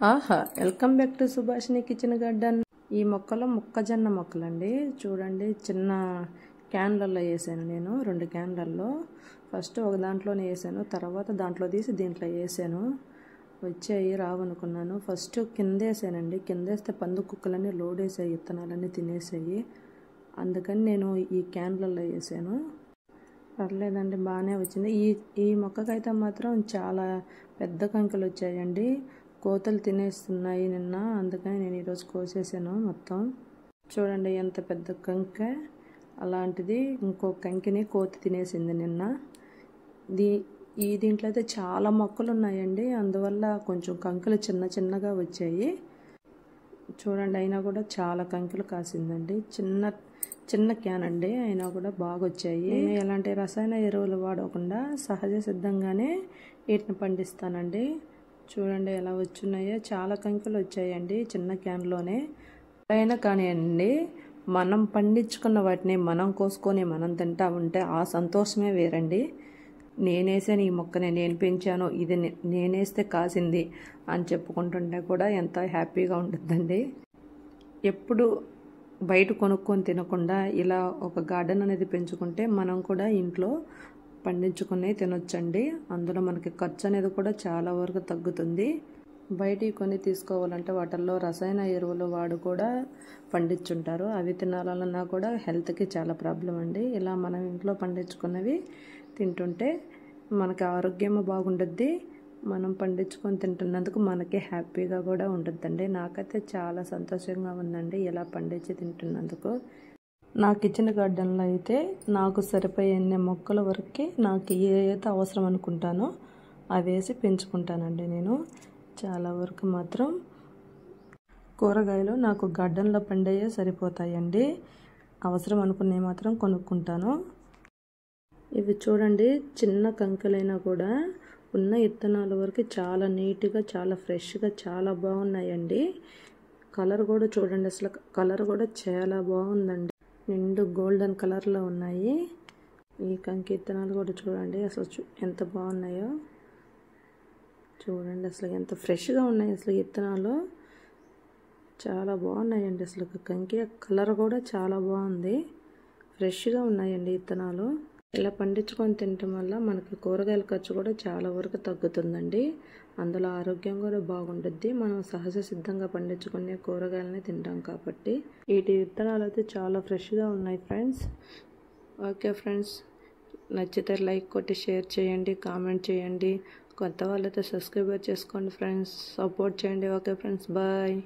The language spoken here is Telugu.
ఆహా, welcome back to Subhashini kitchen garden. ఈ మొక్కలు మొక్కజొన్న మొక్కలండి. చూడండి, చిన్న క్యాన్లలో వేసాను నేను. 2 క్యాన్లలో ఫస్ట్ ఒక దాంట్లోనే వేసాను, తర్వాత దాంట్లో తీసి దీంట్లో వేసాను. వచ్చాయి, రావనుకున్నాను. ఫస్ట్ కింద వేసానండి. కింద వేస్తే పందు కుక్కలన్నీ లోడ్ వేసాయి, విత్తనాలన్నీ తినేసాయి. అందుకని నేను ఈ క్యాన్లలో వేసాను. పర్లేదండి, బాగానే వచ్చింది. ఈ మొక్కకైతే మాత్రం చాలా పెద్ద కంకులు వచ్చాయండి. కోతలు తినేస్తున్నాయి నిన్న, అందుకని నేను ఈరోజు కోసేసాను మొత్తం. చూడండి ఎంత పెద్ద కంకె. అలాంటిది ఇంకో కంకిని కోతి తినేసింది నిన్న. దీంట్లో అయితే చాలా మొక్కలు ఉన్నాయండి, అందువల్ల కొంచెం కంకులు చిన్న చిన్నగా వచ్చాయి. చూడండి, అయినా కూడా చాలా కంకులు కాసిందండి. చిన్న క్యాన్ అండి, అయినా కూడా బాగా వచ్చాయి. నేను ఎలాంటి రసాయన ఎరువులు వాడకుండా సహజ సిద్ధంగానే వీటిని పండిస్తానండి. చూడండి ఎలా వచ్చున్నాయో, చాలా కంకులు వచ్చాయండి చిన్న క్యాన్లోనే. అయినా కానివ్వండి, మనం పండించుకున్న వాటిని మనం కోసుకొని మనం తింటా ఉంటే ఆ సంతోషమే వేరండి. నేనేసాను ఈ మొక్కని, నేను పెంచాను, ఇది నేనేస్తే కాసింది అని చెప్పుకుంటుంటే కూడా ఎంత హ్యాపీగా ఉంటుందండి. ఎప్పుడు బయట కొనుక్కొని తినకుండా ఇలా ఒక గార్డెన్ అనేది పెంచుకుంటే మనం కూడా ఇంట్లో పండించుకునే తినొచ్చండి. అందులో మనకి ఖర్చు అనేది కూడా చాలా వరకు తగ్గుతుంది. బయటికి కొని తీసుకోవాలంటే వాటిల్లో రసాయన ఎరువులు వాడు కూడా పండించుంటారు. అవి తినాలన్నా కూడా హెల్త్కి చాలా ప్రాబ్లం అండి. ఇలా మనం ఇంట్లో పండించుకున్నవి తింటుంటే మనకి ఆరోగ్యం బాగుంటుంది. మనం పండించుకొని తింటున్నందుకు మనకి హ్యాపీగా కూడా ఉంటుందండి. నాకైతే చాలా సంతోషంగా ఉందండి ఇలా పండించి తింటున్నందుకు. నా కిచెన్ గార్డెన్లో అయితే నాకు సరిపోయే మొక్కల వరకు నాకు ఏదైతే అవసరం అనుకుంటానో అవి వేసి పెంచుకుంటానండి. నేను చాలా వరకు మాత్రం కూరగాయలు నాకు గార్డెన్లో పండేయే సరిపోతాయండి. అవసరం అనుకునే మాత్రం కొనుక్కుంటాను. ఇవి చూడండి, చిన్న కంకులైనా కూడా ఉన్న విత్తనాల వరకు చాలా నీట్గా, చాలా ఫ్రెష్గా, చాలా బాగున్నాయండి. కలర్ కూడా చూడండి, అసలు కలర్ కూడా చాలా బాగుందండి. నిండు గోల్డెన్ కలర్లో ఉన్నాయి. ఈ కంకి విత్తనాలు కూడా చూడండి అసలు ఎంత బాగున్నాయో. చూడండి అసలు ఎంత ఫ్రెష్గా ఉన్నాయి అసలు విత్తనాలు. చాలా బాగున్నాయండి అసలు. కంకి కలర్ కూడా చాలా బాగుంది, ఫ్రెష్గా ఉన్నాయండి విత్తనాలు. ఇలా పండించుకొని తినటం వల్ల మనకి కూరగాయల ఖర్చు కూడా చాలా వరకు తగ్గుతుందండి. అందులో ఆరోగ్యం కూడా బాగుంటుంది. మనం సహజ సిద్ధంగా పండించుకునే కూరగాయలని తింటాం కాబట్టి. వీటి విత్తనాలు అయితే చాలా ఫ్రెష్గా ఉన్నాయి ఫ్రెండ్స్. ఓకే ఫ్రెండ్స్, నచ్చితే లైక్ కొట్టి షేర్ చేయండి, కామెంట్ చేయండి. కొత్త వాళ్ళైతే సబ్స్క్రైబ్ చేసుకోండి ఫ్రెండ్స్, సపోర్ట్ చేయండి. Okay friends, bye.